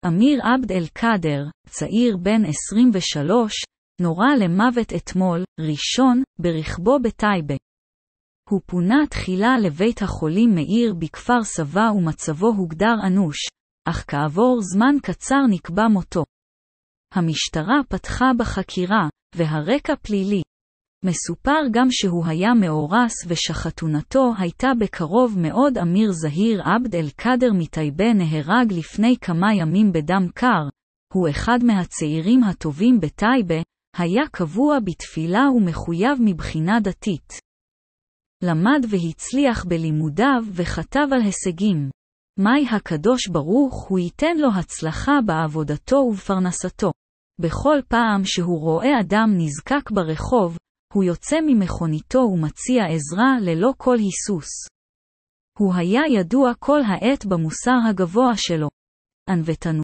אמיר עבד אל-קאדר, צעיר בן 23, נורה למוות אתמול, ראשון, ברכבו בטייבה. הוא פונה תחילה לבית החולים מאיר בכפר סבא ומצבו הוגדר אנוש, אך כעבור זמן קצר נקבע מותו. המשטרה פתחה בחקירה, והרקע פלילי. מסופר גם שהוא היה מאורס ושחתונתו הייתה בקרוב מאוד. אמיר זהיר עבד אל-קאדר מטייבה נהרג לפני כמה ימים בדם קר, הוא אחד מהצעירים הטובים בטייבה, היה קבוע בתפילה ומחויב מבחינה דתית. למד והצליח בלימודיו וכתב על הישגים. מי הקדוש ברוך הוא ייתן לו הצלחה בעבודתו ובפרנסתו. בכל פעם שהוא רואה אדם נזקק ברחוב, הוא יוצא ממכוניתו ומציע עזרה ללא כל היסוס. הוא היה ידוע כל העת במוסר הגבוה שלו. ענוותנות